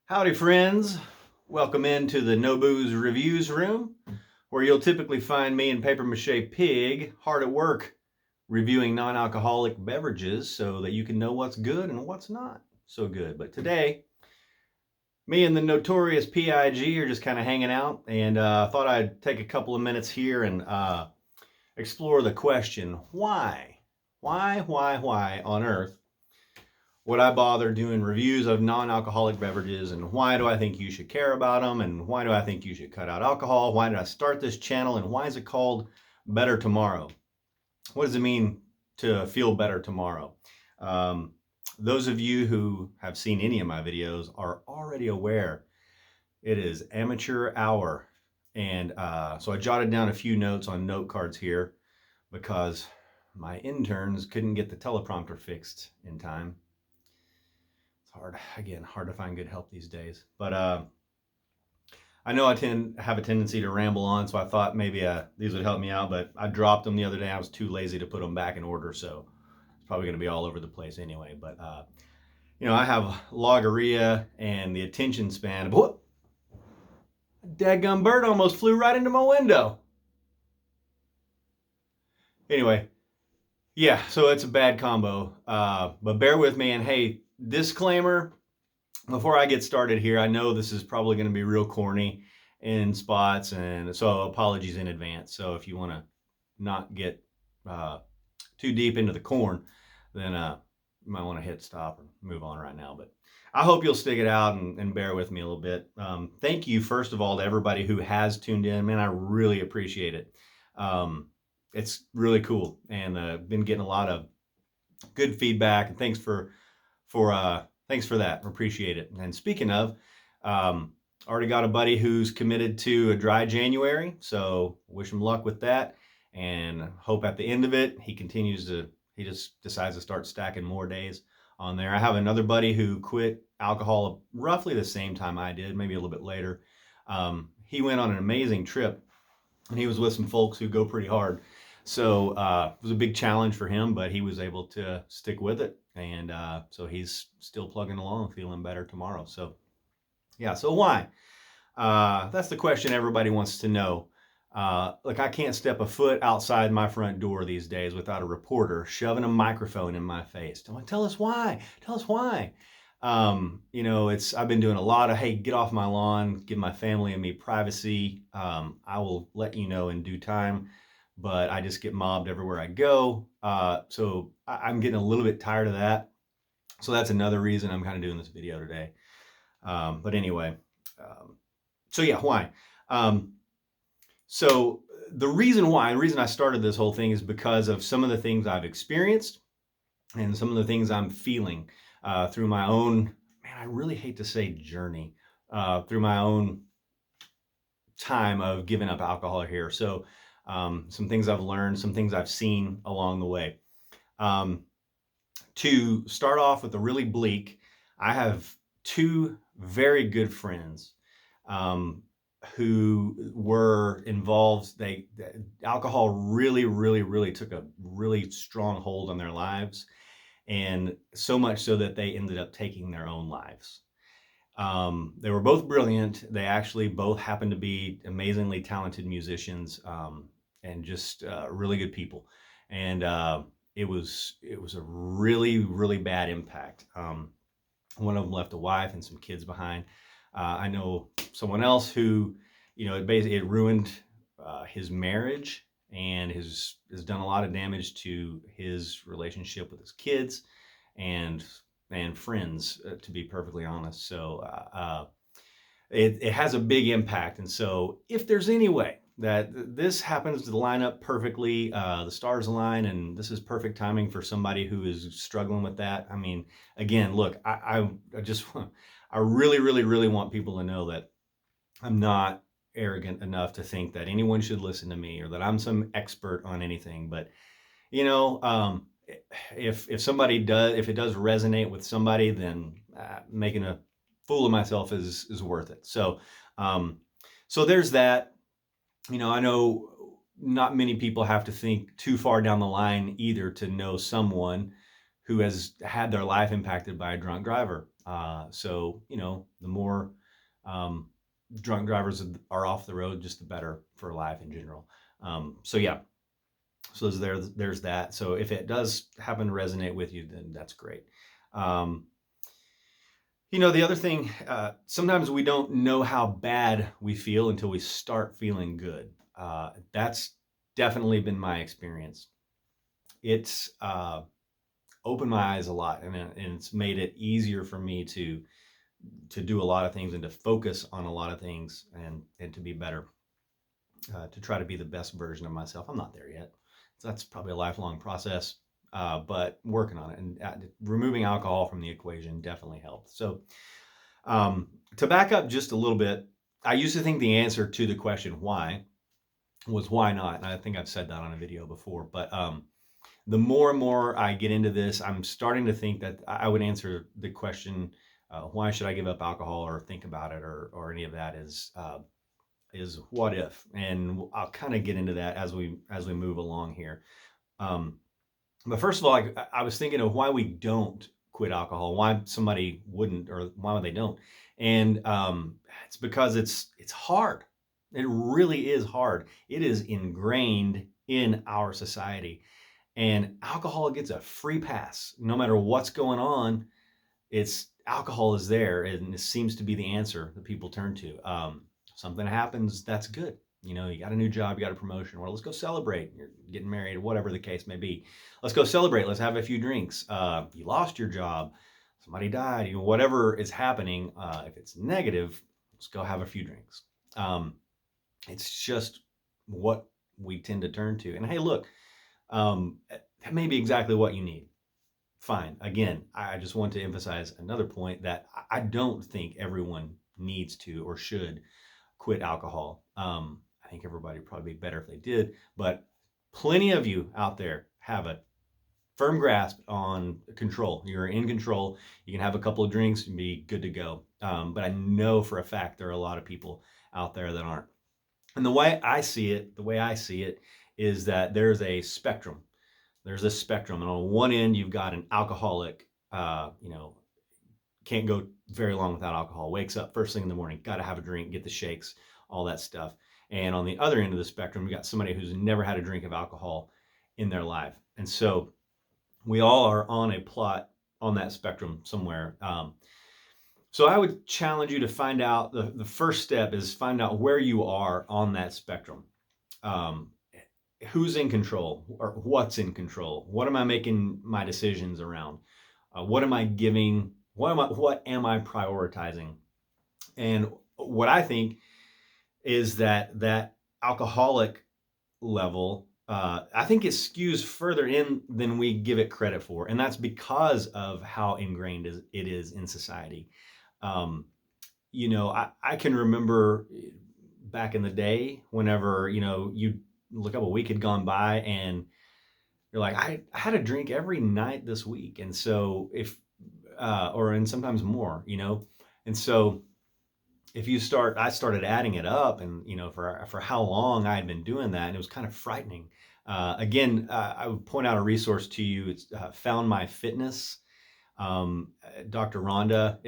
Howdy, friends. Welcome into the No Booze Reviews room, where you'll typically find me and Paper Mache Pig hard at work reviewing non-alcoholic beverages so that you can know what's good and what's not so good. But today, me and the notorious PIG are just kind of hanging out, and thought I'd take a couple of minutes here and explore the question, why? Why on earth would I bother doing reviews of non-alcoholic beverages, and why do I think you should care about them, and why do I think you should cut out alcohol? Why did I start this channel, and why is it called Better Tomorrow? What does it mean to feel better tomorrow? Um, those of you who have seen any of my videos are already aware it is amateur hour, and so I jotted down a few notes on note cards here because my interns couldn't get the teleprompter fixed in time. Hard to find good help these days. But I know I have a tendency to ramble on, so I thought maybe these would help me out, but I dropped them the other day. I was too lazy to put them back in order, so it's probably going to be all over the place anyway. But, I have logorrhea and the attention span. What? A dadgum bird almost flew right into my window. Anyway, yeah, so it's a bad combo, but bear with me. And hey, disclaimer, before I get started here, I know this is probably going to be real corny in spots, and so apologies in advance. So if you want to not get too deep into the corn, then you might want to hit stop and move on right now. But I hope you'll stick it out and bear with me a little bit. Thank you, first of all, to everybody who has tuned in. Man, I really appreciate it. It's really cool, and been getting a lot of good feedback, and thanks for that. Appreciate it. And speaking of, already got a buddy who's committed to a dry January, so wish him luck with that, and hope at the end of it he just decides to start stacking more days on there. I have another buddy who quit alcohol roughly the same time I did, maybe a little bit later. He went on an amazing trip, and he was with some folks who go pretty hard. So it was a big challenge for him, but he was able to stick with it. And so he's still plugging along, feeling better tomorrow. So yeah, so why? That's the question everybody wants to know. Look, I can't step a foot outside my front door these days without a reporter shoving a microphone in my face. Tell us why. Tell us why. I've been doing a lot of, hey, get off my lawn, give my family and me privacy. I will let you know in due time, but I just get mobbed everywhere I go. So I'm getting a little bit tired of that. So that's another reason I'm kind of doing this video today. But anyway, so yeah, why? So the reason I started this whole thing is because of some of the things I've experienced and some of the things I'm feeling through my own, man, I really hate to say journey, through my own time of giving up alcohol here. So some things I've learned, some things I've seen along the way. To start off with the really bleak, I have two very good friends who were involved. Alcohol really took a really strong hold on their lives, and so much so that they ended up taking their own lives. They were both brilliant. They actually both happened to be amazingly talented musicians, and just really good people. And it was a really bad impact. One of them left a wife and some kids behind. I know someone else who, it ruined his marriage, and has done a lot of damage to his relationship with his kids and friends, to be perfectly honest. So it has a big impact. And so if there's any way that this happens to line up perfectly, the stars align, and this is perfect timing for somebody who is struggling with that. I mean, again, look, I really want people to know that I'm not arrogant enough to think that anyone should listen to me or that I'm some expert on anything. But if it does resonate with somebody, then making a fool of myself is worth it. So so there's that. I know not many people have to think too far down the line either to know someone who has had their life impacted by a drunk driver. So, the more um, drunk drivers are off the road, just the better for life in general. So yeah, so there's that. So if it does happen to resonate with you, then that's great. Um, the other thing, sometimes we don't know how bad we feel until we start feeling good. That's definitely been my experience. It's opened my eyes a lot, and it's made it easier for me to do a lot of things and to focus on a lot of things and to be better, to try to be the best version of myself. I'm not there yet. So that's probably a lifelong process, but working on it, and removing alcohol from the equation definitely helped. So to back up just a little bit, I used to think the answer to the question why was why not. And I think I've said that on a video before, but the more and more I get into this, I'm starting to think that I would answer the question, why should I give up alcohol or think about it or any of that is what if? And I'll kind of get into that as we move along here. Um, but first of all, I was thinking of why we don't quit alcohol, why somebody wouldn't, or why they don't, and it's because it's hard. It really is hard. It is ingrained in our society, and alcohol gets a free pass no matter what's going on. It's alcohol is there, and it seems to be the answer that people turn to. Something happens, that's good. You got a new job, you got a promotion, or let's go celebrate. You're getting married, whatever the case may be. Let's go celebrate. Let's have a few drinks. You lost your job, somebody died. Whatever is happening. If it's negative, let's go have a few drinks. It's just what we tend to turn to. And hey, look, that may be exactly what you need. Fine. Again, I just want to emphasize another point that I don't think everyone needs to or should quit alcohol. I think everybody would probably be better if they did, but plenty of you out there have a firm grasp on control. You're in control. You can have a couple of drinks and be good to go. But I know for a fact there are a lot of people out there that aren't. And the way I see it is that there's a spectrum. There's a spectrum, and on one end you've got an alcoholic, can't go very long without alcohol. Wakes up first thing in the morning, got to have a drink, get the shakes, all that stuff. And on the other end of the spectrum, you got somebody who's never had a drink of alcohol in their life. And so we all are on a plot on that spectrum somewhere. So I would challenge you to find out, the first step is find out where you are on that spectrum. Um, who's in control or what's in control? What am I making my decisions around? What am I giving? What am I prioritizing? And what I think is that alcoholic level, I think it skews further in than we give it credit for, and that's because of how ingrained it is in society. Um, I can remember back in the day, whenever you look up, a week had gone by, and you're like, I had a drink every night this week, and so if and sometimes more, and so if I started adding it up, and for how long I had been doing that, and it was kind of frightening. Again, I would point out a resource to you. It's Found My Fitness. Dr. Rhonda,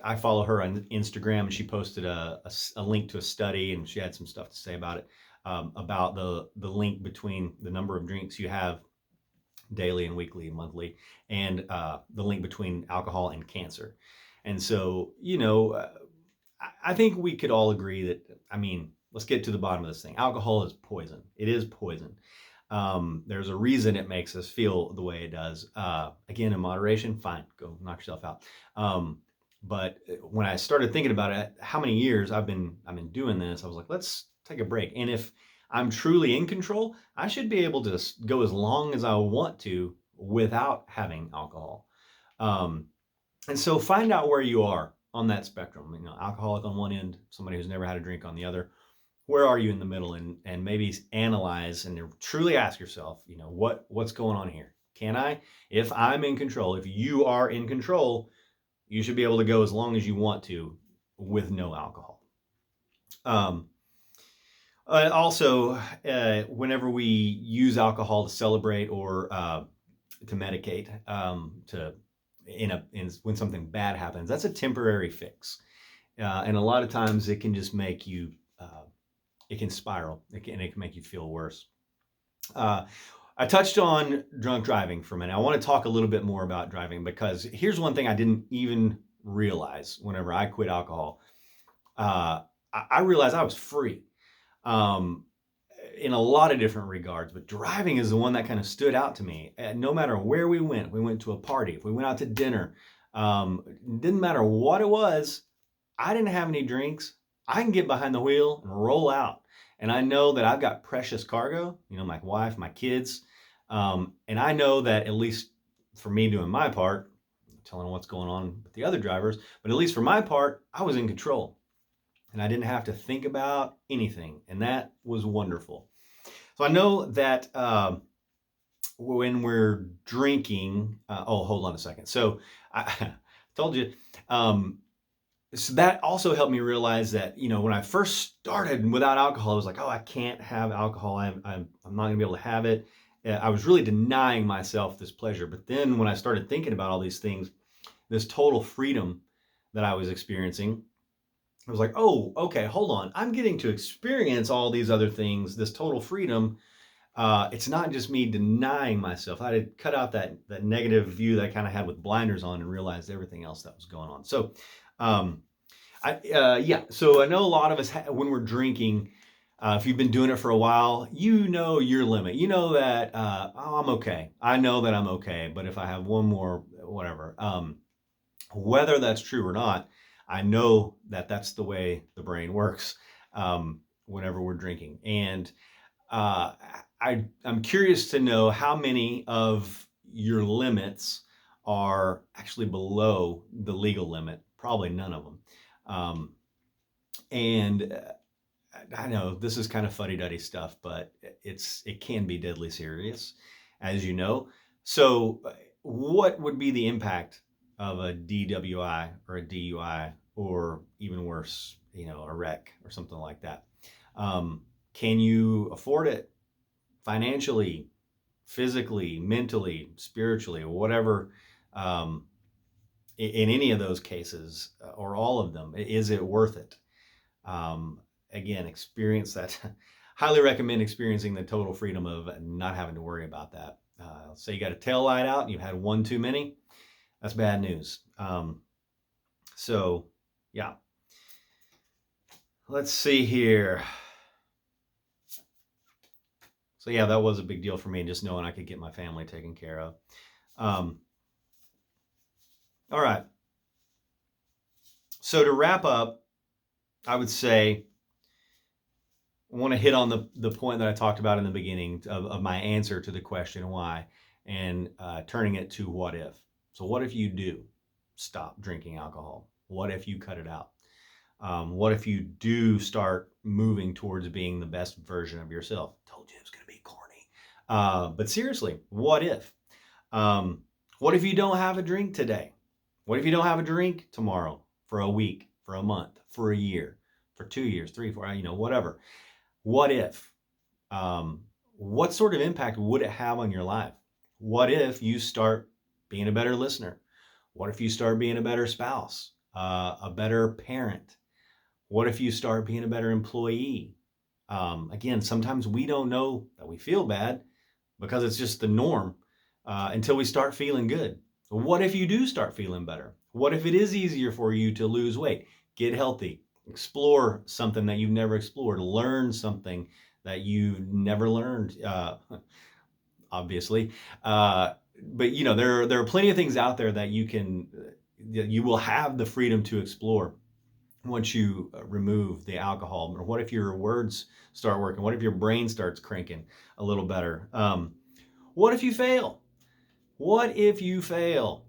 I follow her on Instagram, and she posted a link to a study, and she had some stuff to say about it, about the link between the number of drinks you have daily and weekly and monthly, and the link between alcohol and cancer. And so, I think we could all agree that, let's get to the bottom of this thing. Alcohol is poison. It is poison. There's a reason it makes us feel the way it does. Again, in moderation, fine, go knock yourself out. But when I started thinking about it, how many years I've been doing this, I was like, let's take a break. And if I'm truly in control, I should be able to go as long as I want to without having alcohol. And so find out where you are on that spectrum. Alcoholic on one end, somebody who's never had a drink on the other. Where are you in the middle? And maybe analyze and truly ask yourself, what's going on here? If I'm in control, if you are in control, you should be able to go as long as you want to with no alcohol. Also, whenever we use alcohol to celebrate or to medicate, to when something bad happens. That's a temporary fix, and a lot of times it can just make you it can spiral. It can make you feel worse. Uh, I touched on drunk driving for a minute. I want to talk a little bit more about driving because here's one thing I didn't even realize whenever I quit alcohol. Uh, I realized I was free. Um, in a lot of different regards, but driving is the one that kind of stood out to me. No matter where we went to a party, if we went out to dinner, didn't matter what it was, I didn't have any drinks. I can get behind the wheel and roll out. And I know that I've got precious cargo, my wife, my kids. And I know that at least for me doing my part, telling what's going on with the other drivers, but at least for my part, I was in control and I didn't have to think about anything. And that was wonderful. So I know that when we're drinking, hold on a second. So I told you, so that also helped me realize that, when I first started without alcohol, I was like, oh, I can't have alcohol. I'm not gonna be able to have it. I was really denying myself this pleasure. But then when I started thinking about all these things, this total freedom that I was experiencing, I was like, oh, okay, hold on. I'm getting to experience all these other things, this total freedom. It's not just me denying myself. I had cut out that negative view that I kind of had with blinders on and realized everything else that was going on. So, so I know a lot of us, when we're drinking, if you've been doing it for a while, you know your limit. You know that, I'm okay. I know that I'm okay. But if I have one more, whatever, whether that's true or not, I know that that's the way the brain works whenever we're drinking. And uh, I'm curious to know how many of your limits are actually below the legal limit. Probably none of them. Um, and I know this is kind of fuddy-duddy stuff, but it can be deadly serious, as you know. So, what would be the impact of a DWI or a DUI, or even worse, a wreck or something like that? Can you afford it financially, physically, mentally, spiritually, whatever? Um, in any of those cases, or all of them, is it worth it? Um, Again, experience that. Highly recommend experiencing the total freedom of not having to worry about that. Say you got a tail light out and you've had one too many, that's bad news. So, yeah. Let's see here. So, yeah, that was a big deal for me, just knowing I could get my family taken care of. All right. So, to wrap up, I would say I want to hit on the point that I talked about in the beginning of my answer to the question why, and turning it to what if. So what if you do stop drinking alcohol? What if you cut it out? What if you do start moving towards being the best version of yourself? Told you it was going to be corny. But seriously, what if? What if you don't have a drink today? What if you don't have a drink tomorrow, for a week, for a month, for a year, for 2 years, 3, 4, whatever? What if? What sort of impact would it have on your life? What if you start being a better listener? What if you start being a better spouse, a better parent? What if you start being a better employee? Again, sometimes we don't know that we feel bad because it's just the norm until we start feeling good. What if you do start feeling better? What if it is easier for you to lose weight, get healthy, explore something that you've never explored, learn something that you've never learned, obviously. But there are plenty of things out there that you will have the freedom to explore once you remove the alcohol. Or what if your words start working? What if your brain starts cranking a little better? What if you fail? What if you fail?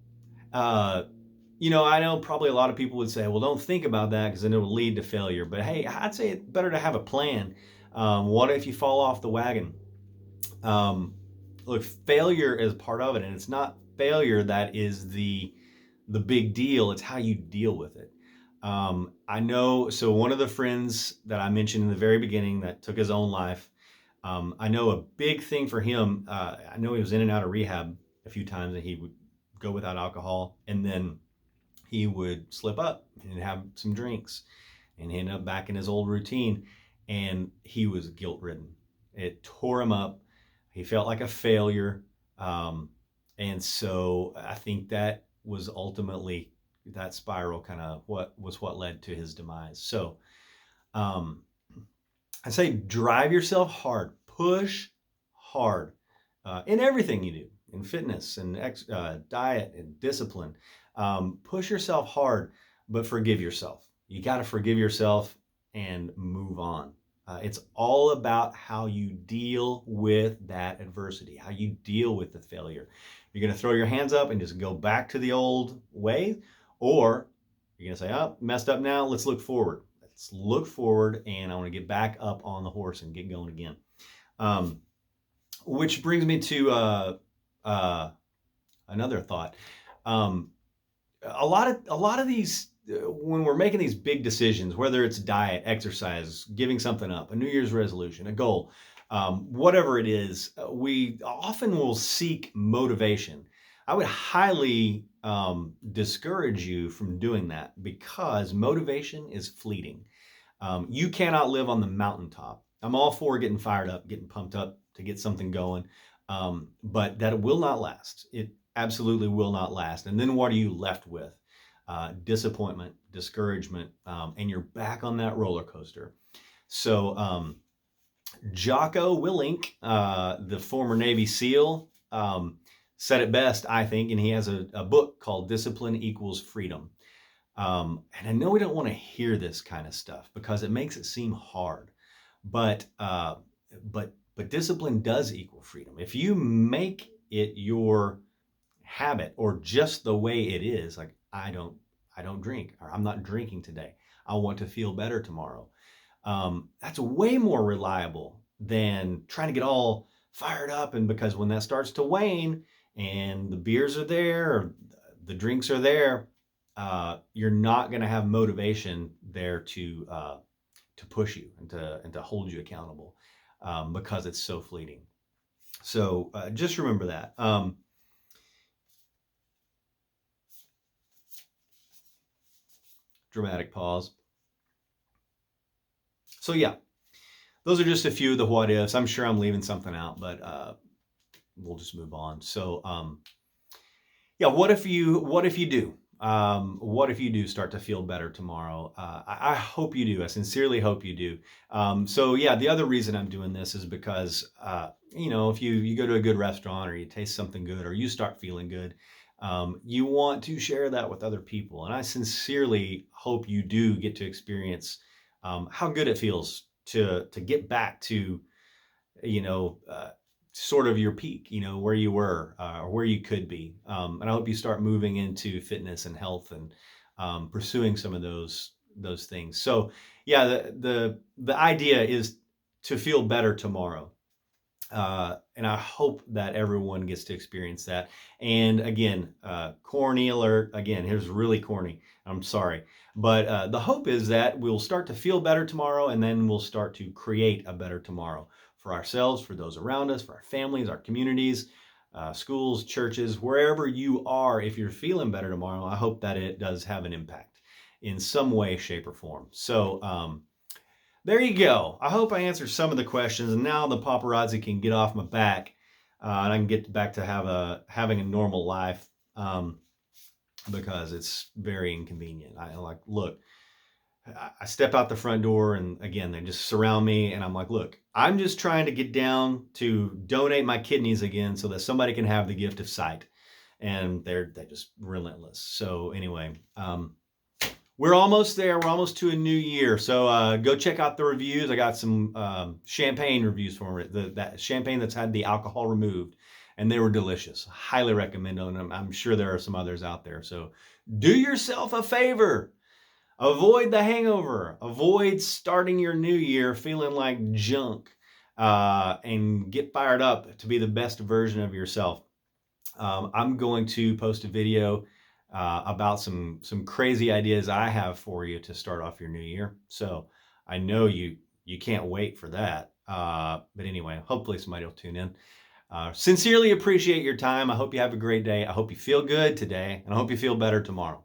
I know probably a lot of people would say, well, don't think about that because then it will lead to failure. But hey, I'd say it's better to have a plan. What if you fall off the wagon? Look, failure is part of it, and it's not failure that is the big deal. It's how you deal with it. I know, so one of the friends that I mentioned in the very beginning that took his own life, I know a big thing for him, I know he was in and out of rehab a few times and he would go without alcohol, and then he would slip up and have some drinks and end up back in his old routine. And he was guilt ridden. It tore him up. He felt like a failure. And so I think that was ultimately that spiral kind of what led to his demise. So um, I say drive yourself hard, push hard in everything you do, in fitness and diet and discipline. Push yourself hard, but forgive yourself. You got to forgive yourself and move on. It's all about how you deal with that adversity, how you deal with the failure. You're going to throw your hands up and just go back to the old way, or you're going to say, oh, messed up now, let's look forward. Let's look forward, and I want to get back up on the horse and get going again. Which brings me to another thought. A lot of these, when we're making these big decisions, whether it's diet, exercise, giving something up, a New Year's resolution, a goal, whatever it is, we often will seek motivation. I would highly discourage you from doing that, because motivation is fleeting. You cannot live on the mountaintop. I'm all for getting fired up, getting pumped up to get something going, but that will not last. It absolutely will not last. And then what are you left with? Disappointment, discouragement, and you're back on that roller coaster. So Jocko Willink, the former Navy SEAL, said it best, I think, and he has a book called Discipline Equals Freedom. And I know we don't want to hear this kind of stuff because it makes it seem hard, but discipline does equal freedom. If you make it your habit, or just the way it is, like I don't drink, or I'm not drinking today, I want to feel better tomorrow. That's way more reliable than trying to get all fired up. And because when that starts to wane and the beers are there, or the drinks are there, you're not going to have motivation there to push you and to hold you accountable, because it's so fleeting. So just remember that. Dramatic pause. So yeah, those are just a few of the what ifs. I'm sure I'm leaving something out, but we'll just move on. So yeah, what if you do? What if you do start to feel better tomorrow? I hope you do. I sincerely hope you do. So yeah, the other reason I'm doing this is because, if you go to a good restaurant, or you taste something good, or you start feeling good, you want to share that with other people. And I sincerely hope you do get to experience how good it feels to get back to, sort of your peak, where you were, or where you could be. And I hope you start moving into fitness and health, and pursuing some of those things. So yeah, the idea is to feel better tomorrow. And I hope that everyone gets to experience that. And again, corny alert. Again, here's really corny. I'm sorry. But the hope is that we'll start to feel better tomorrow, and then we'll start to create a better tomorrow for ourselves, for those around us, for our families, our communities, schools, churches, wherever you are. If you're feeling better tomorrow, I hope that it does have an impact in some way, shape, or form. So there you go. I hope I answered some of the questions, and now the paparazzi can get off my back, and I can get back to having a normal life, because it's very inconvenient. I step out the front door, and again, they just surround me, and I'm like, look, I'm just trying to get down to donate my kidneys again so that somebody can have the gift of sight. And they're just relentless. So anyway, we're almost there. We're almost to a new year. So go check out the reviews. I got some champagne reviews for it. That champagne that's had the alcohol removed, and they were delicious. Highly recommend them. I'm sure there are some others out there. So do yourself a favor. Avoid the hangover. Avoid starting your new year feeling like junk, and get fired up to be the best version of yourself. I'm going to post a video about some crazy ideas I have for you to start off your new year. So I know you can't wait for that. But anyway, hopefully somebody will tune in. Sincerely appreciate your time. I hope you have a great day. I hope you feel good today, and I hope you feel better tomorrow.